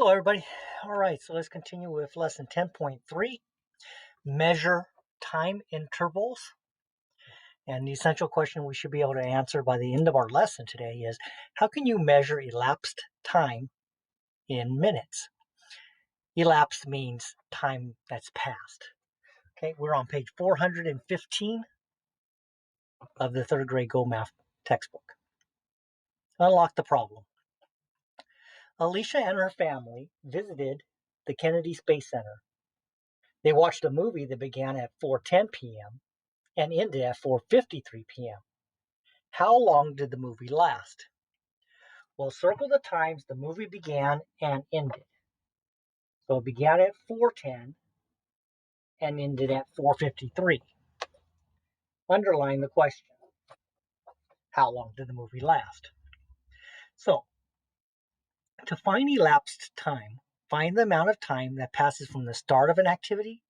Hello, everybody. All right, so let's continue with lesson 10.3, measure time intervals. And the essential question we should be able to answer by the end of our lesson today is, how can you measure elapsed time in minutes? Elapsed means time that's passed. Okay, we're on page 415 of the third grade Go Math textbook. Unlock the problem. Alicia and her family visited the Kennedy Space Center. They watched a movie that began at 4:10 p.m. and ended at 4:53 p.m. How long did the movie last? Well, circle the times the movie began and ended. So it began at 4:10 and ended at 4:53. Underline the question. How long did the movie last? So, to find elapsed time, find the amount of time that passes from the start of an activity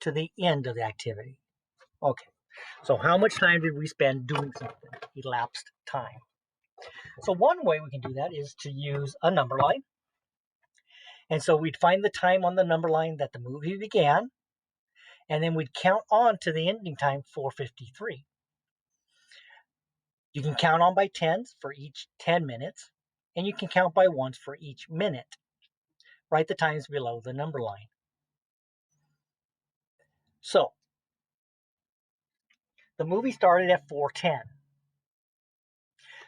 to the end of the activity. Okay, so how much time did we spend doing something? Elapsed time. So one way we can do that is to use a number line. And so we'd find the time on the number line that the movie began, and then we'd count on to the ending time, 4:53. You can count on by tens for each 10 minutes, and you can count by ones for each minute. Write the times below the number line. So, the movie started at 4:10.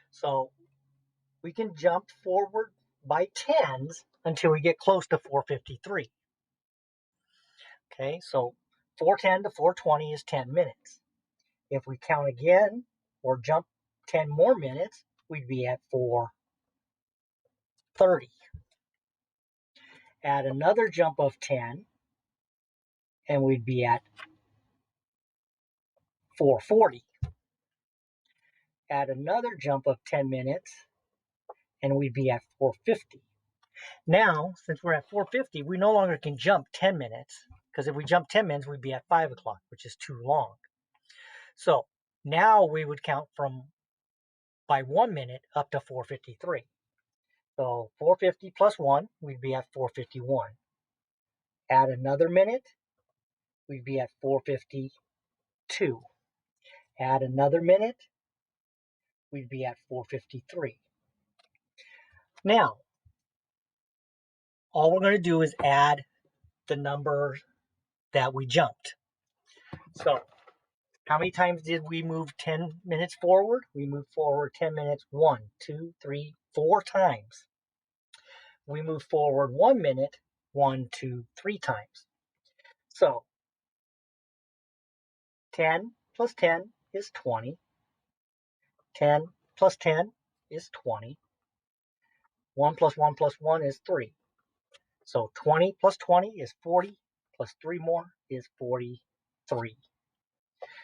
So, we can jump forward by tens until we get close to 4:53. Okay, so 4:10 to 4:20 is 10 minutes. If we count again or jump 10 more minutes, we'd be at 4:30. Add another jump of 10, and we'd be at 4:40. Add another jump of 10 minutes, and we'd be at 4:50. Now, since we're at 4:50, we no longer can jump 10 minutes, because if we jump 10 minutes, we'd be at 5 o'clock, which is too long. So now we would count from by 1 minute up to 4:53. So 4:50 plus 1, we'd be at 4:51. Add another minute, we'd be at 4:52. Add another minute, we'd be at 4:53. Now, all we're going to do is add the number that we jumped. So, how many times did we move 10 minutes forward? We moved forward 10 minutes 1, 2, 3, 4 times. We moved forward 1 minute 1, 2, 3 times. So, 10 plus 10 is 20. 10 plus 10 is 20. 1 plus 1 plus 1 is 3. So 20 plus 20 is 40, plus 3 more is 43.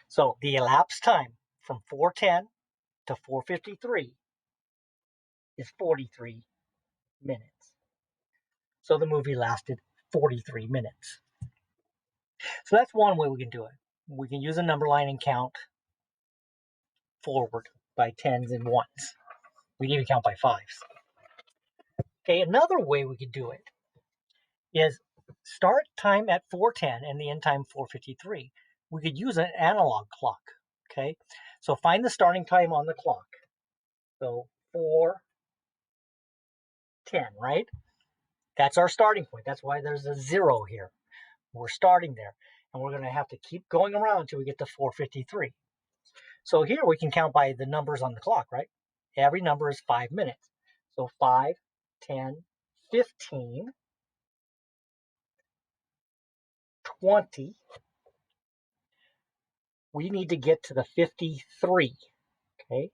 So the elapsed time from 4:10 to 4:53 is 43 minutes. So the movie lasted 43 minutes. So that's one way we can do it. We can use a number line and count forward by tens and ones. We can even count by fives. Okay, another way we could do it is start time at 4:10 and the end time 4:53. We could use an analog clock. Okay, so find the starting time on the clock. So 4:10, right? That's our starting point. That's why there's a 0 here. We're starting there, and we're going to have to keep going around until we get to 4:53. So here we can count by the numbers on the clock, right? Every number is 5 minutes. So 5, 10, 15, 20. We need to get to the 53. Okay,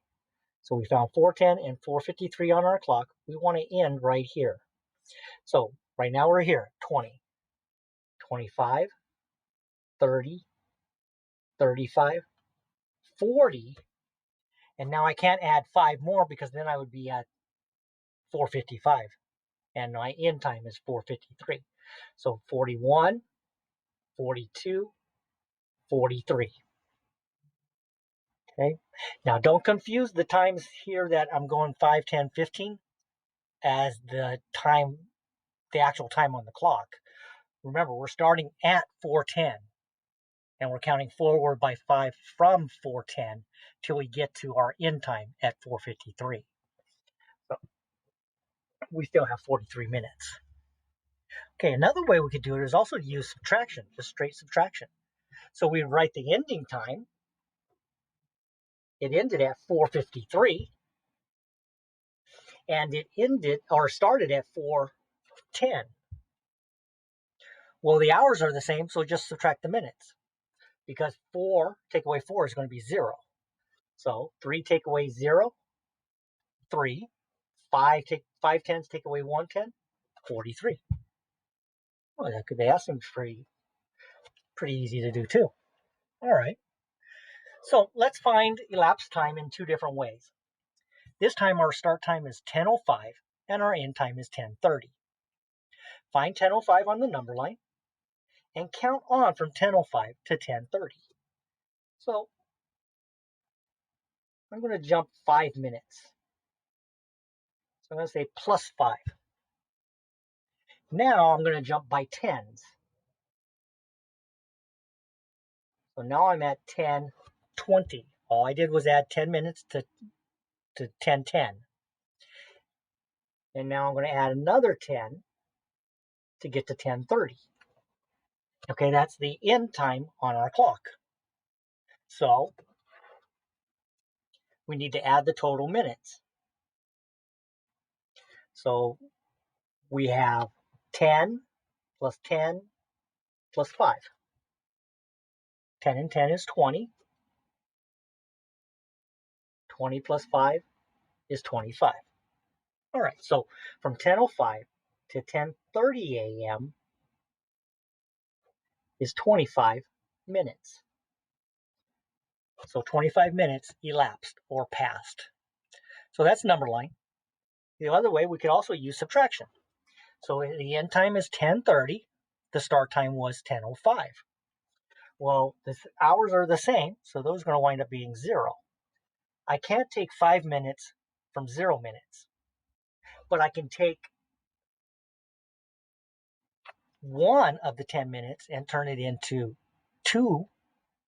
so we found 4:10 and 4:53 on our clock. We want to end right here. So right now we're here, 20, 25, 30, 35, 40. And now I can't add 5 more because then I would be at 4:55. And my end time is 4:53. So 41, 42, 43. Okay. Now don't confuse the times here that I'm going 5, 10, 15 as the time the actual time on the clock. Remember, we're starting at 4:10, and we're counting forward by 5 from 4:10 till we get to our end time at 4:53. So we still have 43 minutes. Okay, another way we could do it is also to use subtraction, just straight subtraction. So we write the ending time. It ended at 4:53, and it ended or started at 4:10. Well, the hours are the same, so just subtract the minutes, because 4 take away 4 is going to be 0. So 3 take away 0, 3. 5 tens take away 1 10, 43. Well, that could be asking pretty easy to do too. All right. So let's find elapsed time in 2 different ways. This time our start time is 10:05 and our end time is 10:30. Find 10:05 on the number line and count on from 10:05 to 10:30. So I'm going to jump 5 minutes. So I'm going to say plus 5. Now I'm going to jump by tens. So now I'm at 10:20. All I did was add 10 minutes to 10:10. And now I'm going to add another 10 to get to 10:30. Okay, that's the end time on our clock. So we need to add the total minutes. So we have 10 plus 10 plus 5. 10 and 10 is 20. 20 plus 5 is 25. All right, so from 10:05 to 10:30 a.m. is 25 minutes. So 25 minutes elapsed or passed. So that's number line. The other way, we could also use subtraction. So the end time is 10:30. The start time was 10:05. Well, the hours are the same, so those are going to wind up being 0. I can't take 5 minutes from 0 minutes, but I can take one of the 10 minutes and turn it into 2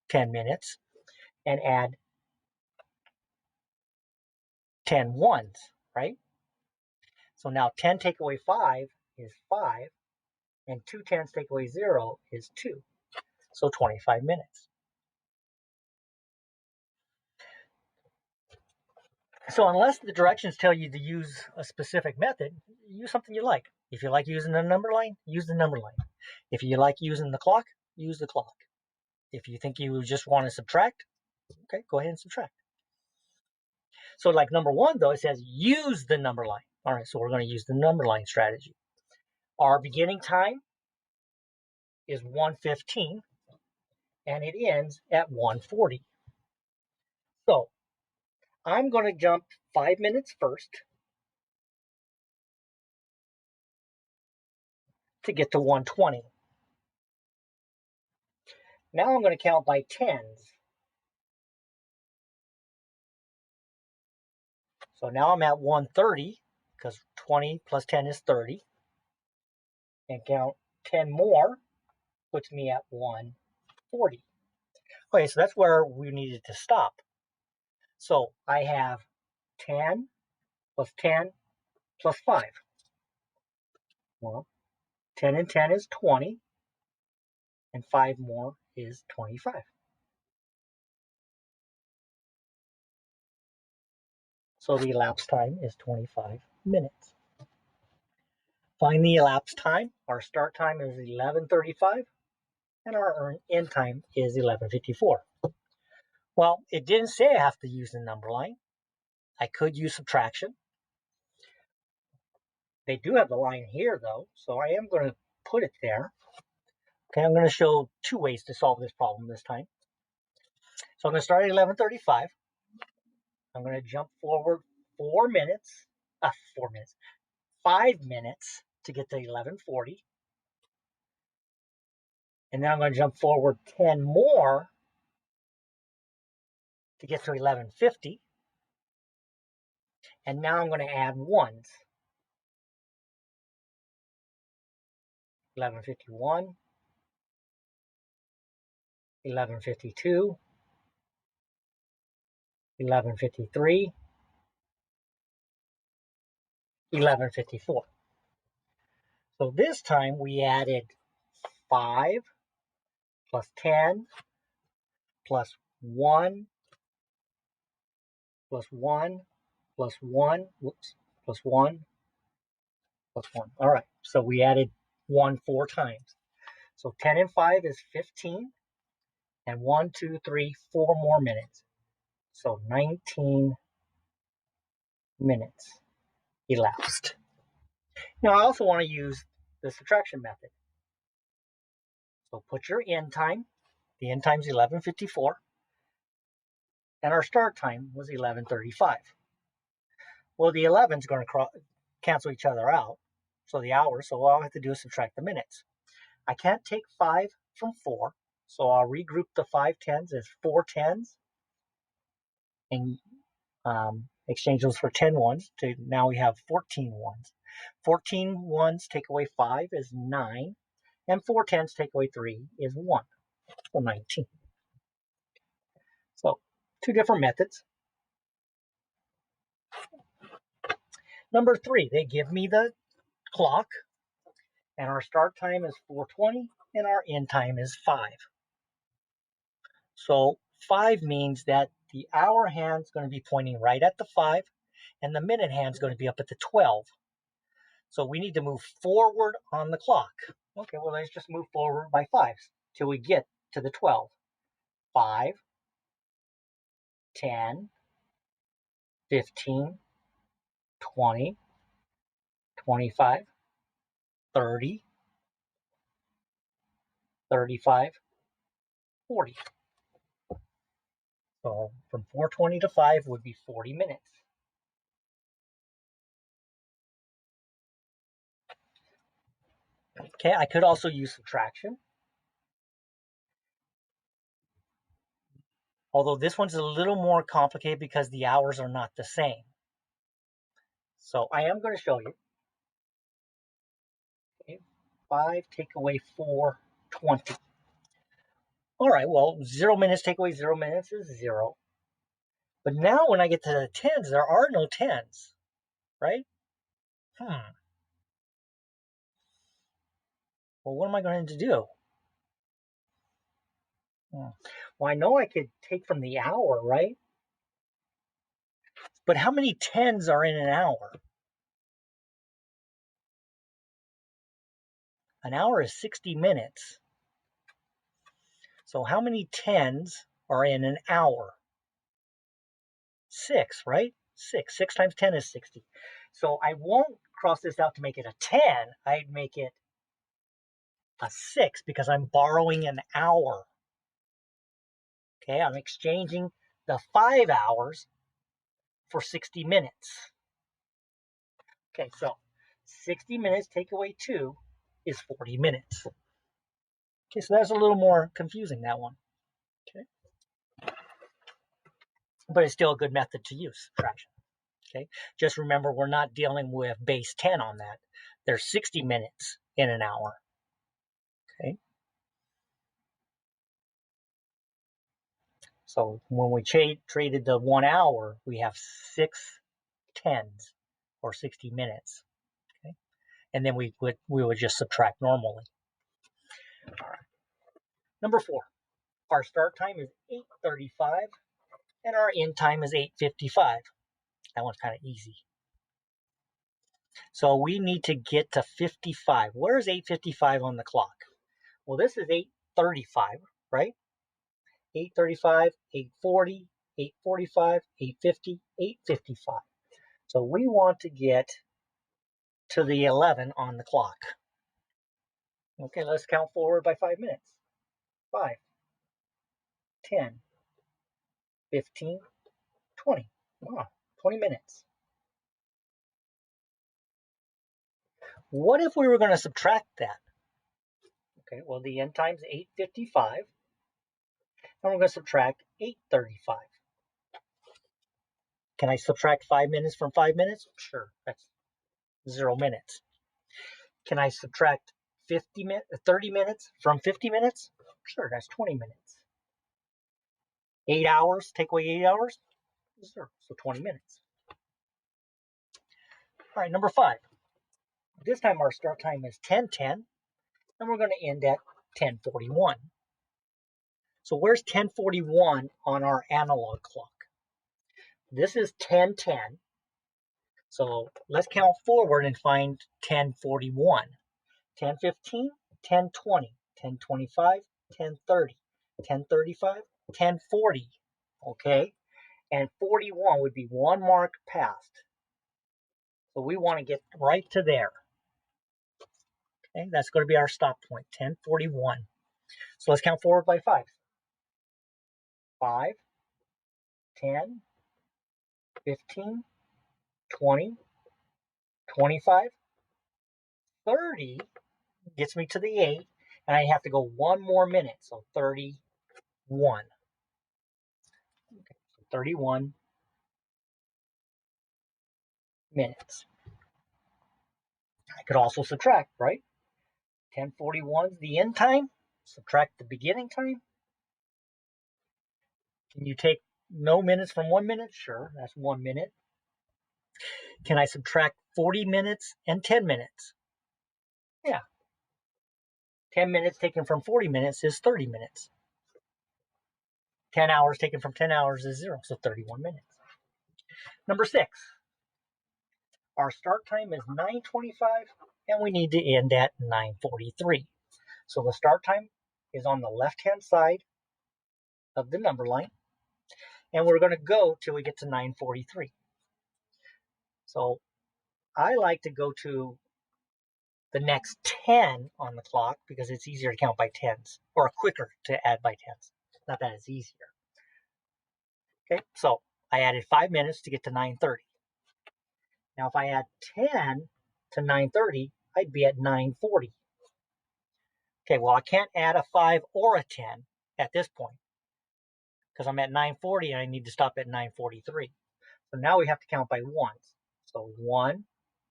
10 minutes and add 10 ones, right? So now 10 take away 5 is 5, and 2 tens take away 0 is 2. So 25 minutes. So unless the directions tell you to use a specific method, use something you like. If you like using the number line, use the number line. If you like using the clock, use the clock. If you think you just want to subtract, okay, go ahead and subtract. So like number 1, though, it says use the number line. All right, so we're going to use the number line strategy. Our beginning time is 1:15, and it ends at 1:40. So I'm going to jump 5 minutes first to get to 1:20. Now I'm going to count by tens. So now I'm at 1:30 because 20 plus 10 is 30. And count 10 more puts me at 1:40. Okay, so that's where we needed to stop. So I have 10 plus 10 plus 5. Well, 10 and 10 is 20, and 5 more is 25. So the elapsed time is 25 minutes. Find the elapsed time. Our start time is 11:35, and our end time is 11:54. Well, it didn't say I have to use the number line. I could use subtraction. They do have the line here, though, so I am going to put it there. Okay, I'm going to show 2 ways to solve this problem this time. So I'm going to start at 11:35. I'm going to jump forward 4 minutes, 5 minutes to get to 11:40. And then I'm going to jump forward 10 more to get to 11:50. And now I'm going to add ones. 11:51, 11:52, 11:53, 11:54. So this time we added 5 plus 10 plus 1 plus 1 plus 1, whoops, plus 1 plus 1. All right, so we added 1 4 times. So 10 and 5 is 15, and 1, 2, 3, 4 more minutes. So 19 minutes elapsed. Now I also want to use the subtraction method. So put your end time. The end time is 11:54, and our start time was 11:35. Well, the 11 is going to cancel each other out, so the hours. So all I have to do is subtract the minutes. I can't take 5 from 4, so I'll regroup the 5 tens as 4 tens and exchange those for 10 ones. Now we have 14 ones. 14 ones take away 5 is 9, and 4 tens take away 3 is 1, so 19. So 2 different methods. Number 3, they give me the clock, and our start time is 4:20, and our end time is 5. So 5 means that the hour hand's going to be pointing right at the 5, and the minute hand's going to be up at the 12. So we need to move forward on the clock. Okay, well, let's just move forward by 5s till we get to the 12. 5, 10, 15, 20, 25, 30, 35, 40. So from 4:20 to 5 would be 40 minutes. Okay, I could also use subtraction. Although this one's a little more complicated because the hours are not the same. So I am going to show you. Okay, 5 take away 4, 20. All right, well, 0 minutes take away 0 minutes is 0. But now when I get to the tens, there are no tens, right? Well, what am I going to do? Well, I know I could take from the hour, right? But how many tens are in an hour? An hour is 60 minutes. So how many tens are in an hour? 6, right? 6. 6 times 10 is 60. So I won't cross this out to make it a 10. I'd make it a 6 because I'm borrowing an hour. Okay, I'm exchanging the 5 hours for 60 minutes. Okay, so 60 minutes take away 2 is 40 minutes. Okay, so that's a little more confusing, that one. Okay, but it's still a good method to use, subtraction. Okay, just remember we're not dealing with base 10 on that. There's 60 minutes in an hour. Okay, so when we traded the 1 hour, we have 6 tens or 60 minutes. Okay, and then we would just subtract normally. All right. Number 4, our start time is 8:35 and our end time is 8:55. That one's kind of easy. So we need to get to 55. Where is 8:55 on the clock? Well, this is 8:35, right? 8:35, 8:40, 8:45, 8:50, 8:55. So we want to get to the 11 on the clock. Okay, let's count forward by 5 minutes. 5, 10, 15, 20. Wow, 20 minutes. What if we were going to subtract that? Okay, well, the end time's 8:55, and we're going to subtract 8:35. Can I subtract 5 minutes from 5 minutes? Sure, that's 0 minutes. Can I subtract 30 minutes from 50 minutes? Sure, that's 20 minutes. 8 hours, take away 8 hours? Sure, so 20 minutes. All right, number 5. This time our start time is 10:10, and we're going to end at 10:41. So where's 10:41 on our analog clock? This is 10:10. So let's count forward and find 10:41. 10:15, 10:20, 10:25, 10:30, 10:35, 10:40. Okay? And 41 would be one mark past. So we want to get right to there. Okay? That's going to be our stop point, 10:41. So let's count forward by 5. 5, 10, 15, 20, 25, 30 gets me to the 8, and I have to go one more minute, so 31. Okay, so 31 minutes. I could also subtract, right? 10:41 is the end time. Subtract the beginning time. Can you take no minutes from 1 minute? Sure, that's 1 minute. Can I subtract 40 minutes and 10 minutes? Yeah. 10 minutes taken from 40 minutes is 30 minutes. 10 hours taken from 10 hours is 0, so 31 minutes. Number 6. Our start time is 9:25, and we need to end at 9:43. So the start time is on the left-hand side of the number line, and we're going to go till we get to 9:43. So I like to go to the next 10 on the clock because it's easier to count by tens, or quicker to add by tens. Not that it's easier. Okay, so I added 5 minutes to get to 9:30. Now if I add 10 to 9:30, I'd be at 9:40. Okay, well I can't add a 5 or a 10 at this point because I'm at 9:40 and I need to stop at 9:43. So now we have to count by ones. So 1,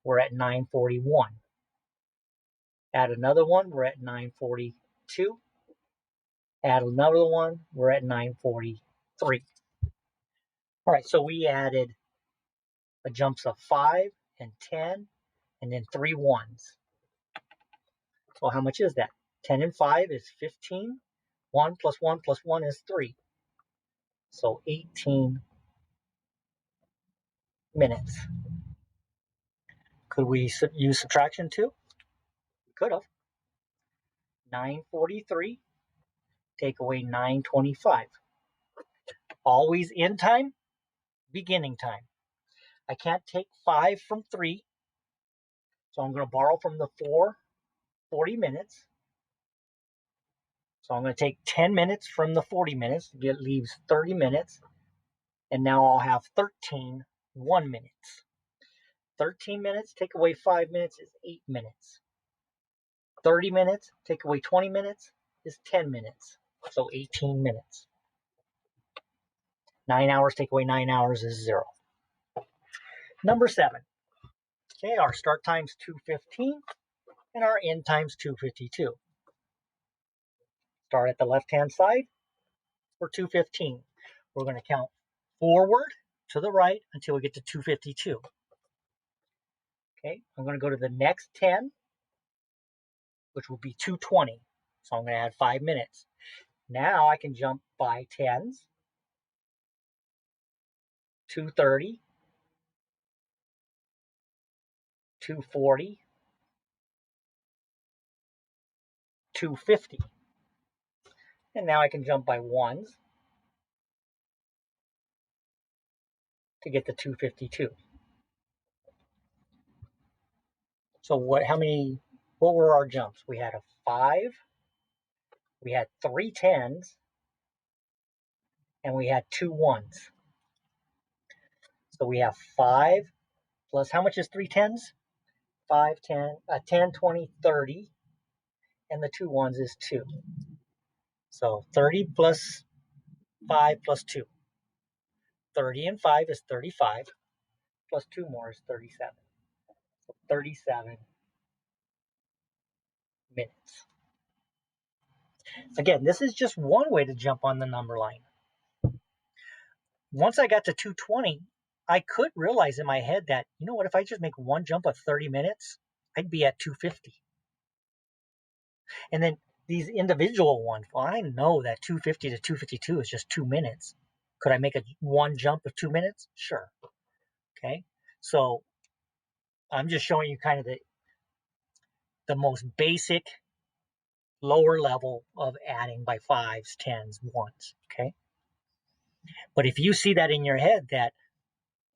we're at 9:41. Add another one, we're at 9:42. Add another one, we're at 9:43. All right, so we added a jumps of 5 and 10 and then 3 ones. So how much is that? 10 and 5 is 15. 1 plus 1 plus 1 is 3. So 18 minutes. Could we use subtraction too? We could have. 9:43 take away 9:25. Always end time, beginning time. I can't take 5 from 3, so I'm going to borrow from the 40 minutes. So I'm going to take 10 minutes from the 40 minutes. It leaves 30 minutes. And now I'll have 13 1 minutes. 13 minutes, take away 5 minutes is 8 minutes. 30 minutes, take away 20 minutes is 10 minutes. So 18 minutes. 9 hours, take away 9 hours is 0. Number 7. Okay, our start time's 2:15 and our end time's 2:52. Start at the left-hand side for 2:15. We're going to count forward to the right until we get to 2:52. Okay, I'm going to go to the next 10, which will be 2:20. So I'm going to add 5 minutes. Now I can jump by tens. 2:30, 2:40, 2:50. And now I can jump by ones to get to 2:52. So what were our jumps? We had a 5, we had 3 tens, and we had 2 ones. So we have 5 plus, how much is 3 tens? 5, 10, 10, 20, 30, and the 2 ones is 2. So 30 plus 5 plus 2. 30 and 5 is 35, plus 2 more is 37. So 37 minutes. Again, this is just one way to jump on the number line. Once I got to 220, I could realize in my head that, you know what, if I just make one jump of 30 minutes, I'd be at 250. And then these individual ones, well, I know that 250 to 252 is just 2 minutes. Could I make one jump of 2 minutes? Sure. Okay. So I'm just showing you kind of the most basic lower level of adding by fives, tens, ones. Okay. But if you see that in your head that,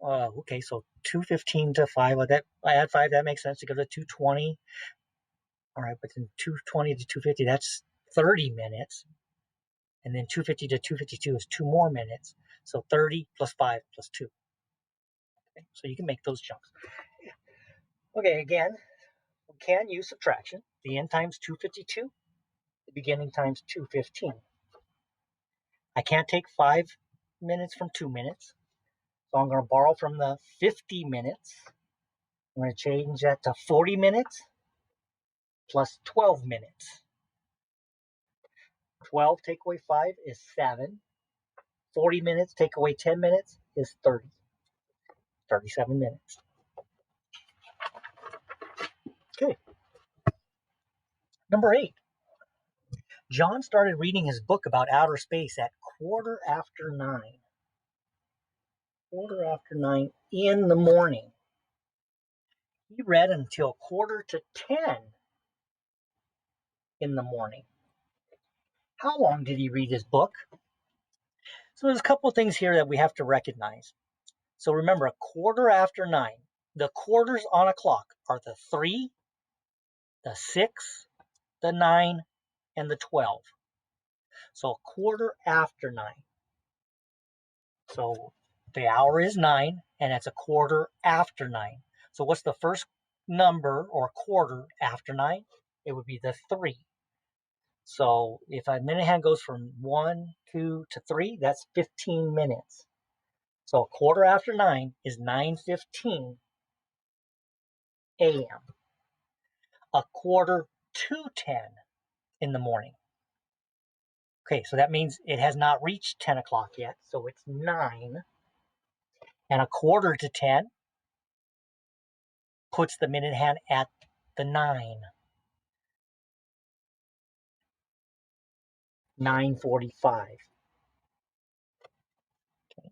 okay, so 215 to 5, that I add 5, that makes sense to go to 220. All right, but then 220 to 250, that's 30 minutes. And then 250 to 252 is 2 more minutes. So 30 plus 5 plus 2. Okay, so you can make those jumps. Okay, again, we can use subtraction. The end times 252, the beginning times 215. I can't take 5 minutes from 2 minutes. So I'm going to borrow from the 50 minutes. I'm going to change that to 40 minutes plus 12 minutes. 12 take away 5 is 7. 40 minutes take away 10 minutes is 30. 37 minutes. Okay. Number 8. John started reading his book about outer space at 9:15. 9:15 in the morning. He read until 9:45 in the morning. How long did he read his book? So there's a couple of things here that we have to recognize. So remember, 9:15. The quarters on a clock are the 3, the 6, the 9, and the 12. So 9:15. So the hour is 9, and it's 9:15. So what's the first number or quarter after 9? It would be the 3. So if a minute hand goes from 1, 2 to 3, that's 15 minutes. So 9:15 is 9:15 a.m. 9:45 in the morning. Okay, so that means it has not reached 10 o'clock yet, so it's 9. And 9:45 puts the minute hand at the 9. 9:45. Okay.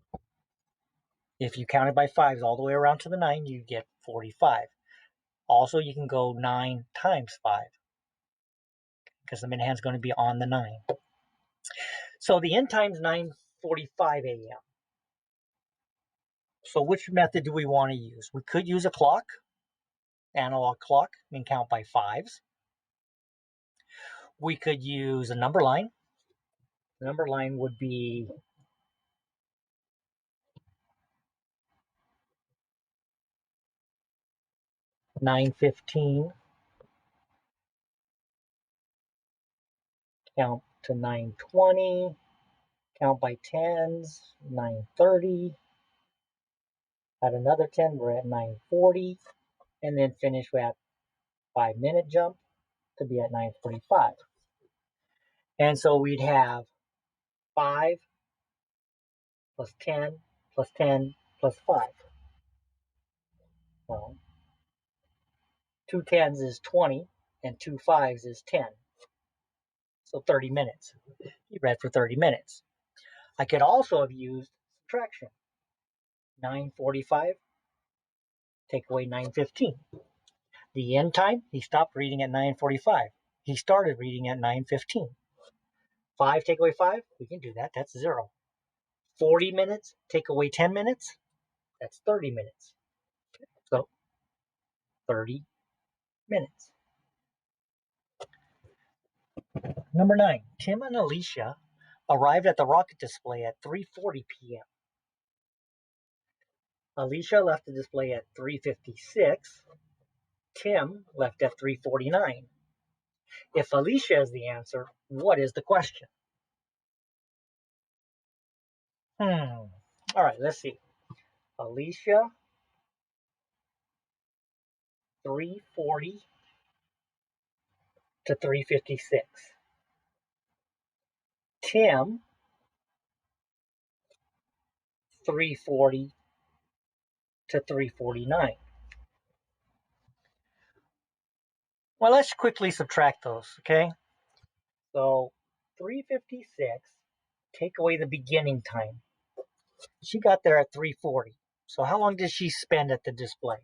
If you count it by fives all the way around to the 9, you get 45. Also, you can go 9 times 5 because the minute hand is going to be on the 9. So the end time is 9:45 a.m. So which method do we want to use? We could use a clock, analog clock, and count by fives. We could use a number line. The number line would be 9:15, count to 9:20, count by tens, 9:30, add another 10, we're at 9:40, and then finish with 5-minute jump to be at 9:45. And so we'd have 5 plus 10 plus 10 plus 5. Well, 2 tens is 20, and 2 fives is 10. So 30 minutes. He read for 30 minutes. I could also have used subtraction. 9:45, take away 9:15. The end time, he stopped reading at 9:45. He started reading at 9:15. 5 take away 5, we can do that. That's 0. 40 minutes, take away 10 minutes, that's 30 minutes. So 30 minutes. Number 9, Tim and Alicia arrived at the rocket display at 3:40 p.m. Alicia left the display at 3:56. Tim left at 3:49. If Alicia is the answer, what is the question? All right, let's see. Alicia, 3:40 to 3:56. Tim, 3:40 to 3:49. Well, let's quickly subtract those, okay? So 3:56, take away the beginning time. She got there at 3:40. So how long did she spend at the display?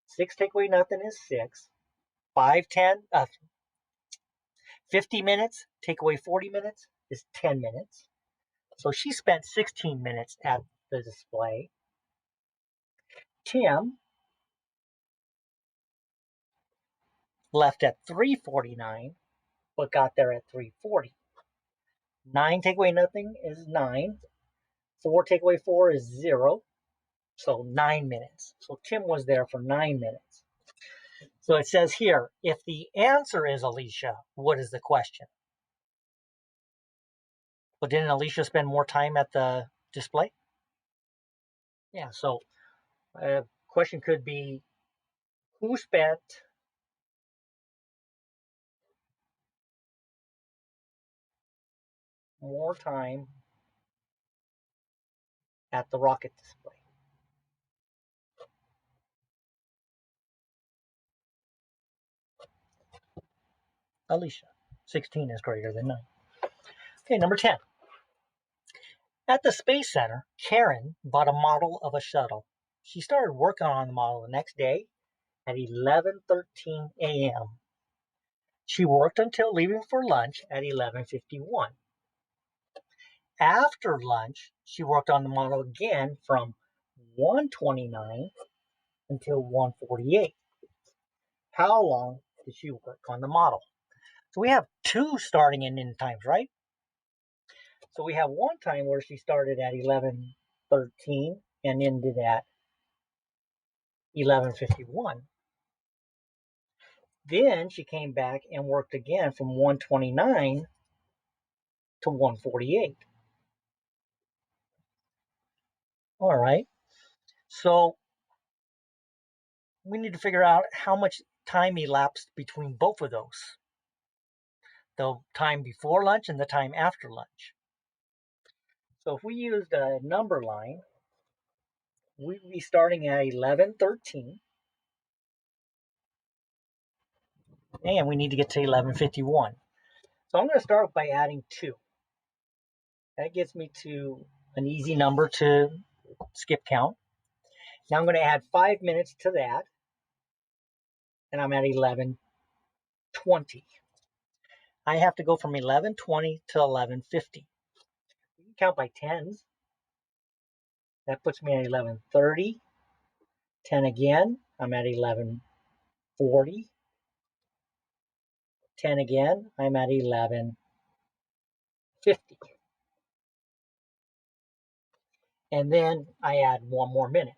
6 take away nothing is 6. 50 minutes, take away 40 minutes is 10 minutes. So she spent 16 minutes at the display. Tim left at 3:49, but got there at 3:40. 9 take away nothing is 9. 4 take away 4 is 0. So 9 minutes. So Tim was there for 9 minutes. So it says here, if the answer is Alicia, what is the question? But didn't Alicia spend more time at the display? Yeah, so question could be, who spent more time at the rocket display? Alicia. 16 is greater than 9. Okay, number 10. At the Space Center, Karen bought a model of a shuttle. She started working on the model the next day at 11:13 a.m. She worked until leaving for lunch at 11:51. After lunch, she worked on the model again from 1:29 until 1:48. How long did she work on the model? So we have two starting and end times, right? So we have one time where she started at 11:13 and ended at 11:51. Then she came back and worked again from 1:29 to 1:48. All right. So we need to figure out how much time elapsed between both of those. The time before lunch and the time after lunch. So if we used a number line, we'd be starting at 11:13, and we need to get to 11:51. So I'm going to start by adding 2. That gets me to an easy number to skip count. Now I'm going to add 5 minutes to that, and I'm at 11:20. I have to go from 11:20 to 11:50. You can count by tens. That puts me at 11:30. 10 again, I'm at 11:40. 10 again, I'm at 11:50. And then I add 1 more minute.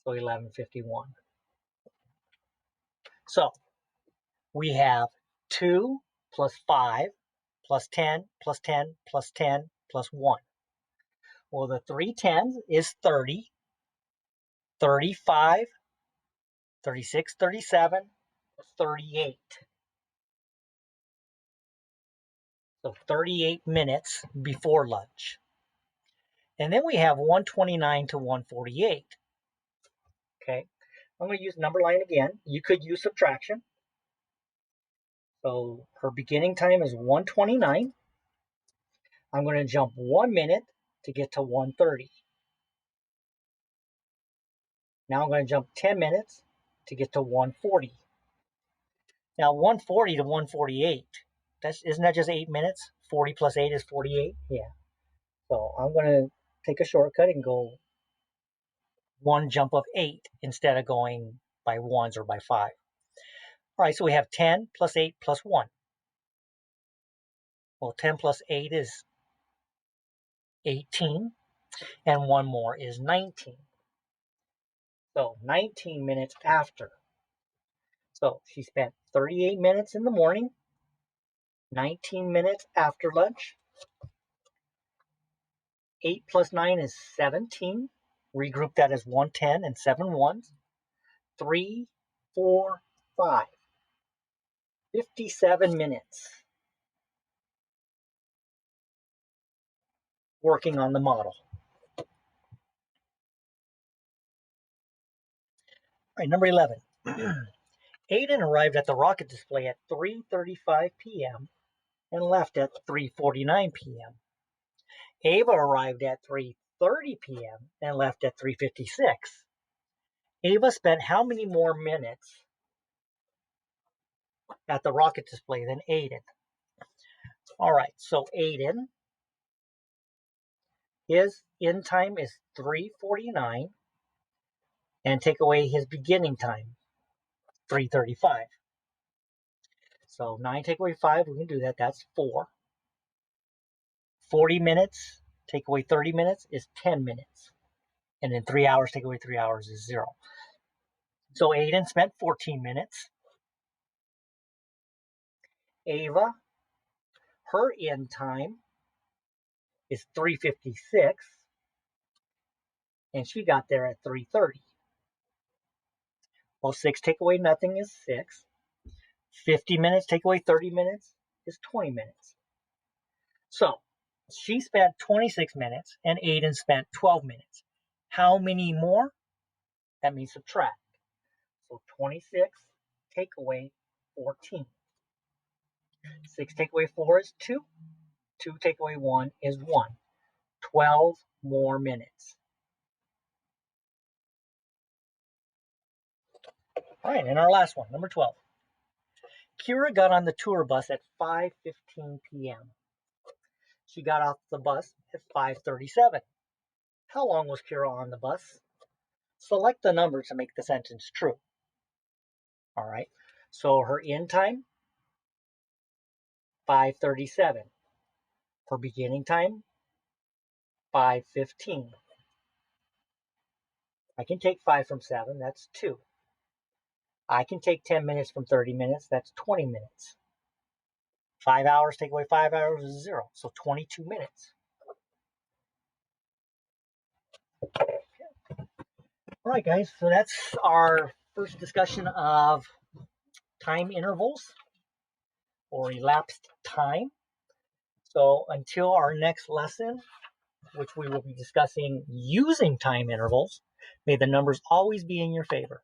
So 11:51. So we have 2 plus 5 plus 10 plus 10 plus 10 plus 1. Well, the 3 tens is 30, 35, 36, 37, 38. So 38 minutes before lunch. And then we have 1:29 to 1:48. Okay, I'm going to use number line again. You could use subtraction. So her beginning time is 1:29. I'm going to jump 1 minute to get to 1:30. Now I'm going to jump 10 minutes to get to 1:40. Now 1:40 to 1:48, isn't that just 8 minutes? 40 plus 8 is 48? Yeah. So I'm going to take a shortcut and go one jump of 8 instead of going by ones or by 5. All right, so we have 10 plus 8 plus 1. Well, 10 plus 8 is 18, and 1 more is 19. So 19 minutes after. So she spent 38 minutes in the morning, 19 minutes after lunch. 8 plus 9 is 17. Regroup that as 110 and 7 ones. 3, 4, 5. 57 minutes working on the model. All right, number 11. Aiden arrived at the rocket display at 3:35 p.m. and left at 3:49 p.m. Ava arrived at 3:30 p.m. and left at 3:56. Ava spent how many more minutes at the rocket display than Aiden? All right, so Aiden, his end time is 3:49, and take away his beginning time, 3:35. So 9 take away 5, we can do that. That's 4. 40 minutes, take away 30 minutes is 10 minutes. And then 3 hours, take away 3 hours is 0. So Aiden spent 14 minutes. Ava, her end time is 3:56, and she got there at 3:30. Well, 6 take away nothing is 6. 50 minutes take away 30 minutes is 20 minutes. So she spent 26 minutes, and Aiden spent 12 minutes. How many more? That means subtract. So 26 take away 14. 6 take away 4 is 2. 2 take away 1 is 1. 12 more minutes. All right, and our last one, number 12. Kira got on the tour bus at 5:15 p.m. She got off the bus at 5:37. How long was Kira on the bus? Select the number to make the sentence true. All right, so her end time, 5:37. Her beginning time, 5:15. I can take 5 from 7, that's 2. I can take 10 minutes from 30 minutes, that's 20 minutes. 5 hours, take away 5 hours is 0, so 22 minutes. All right, guys, so that's our first discussion of time intervals or elapsed time. So until our next lesson, which we will be discussing using time intervals, may the numbers always be in your favor.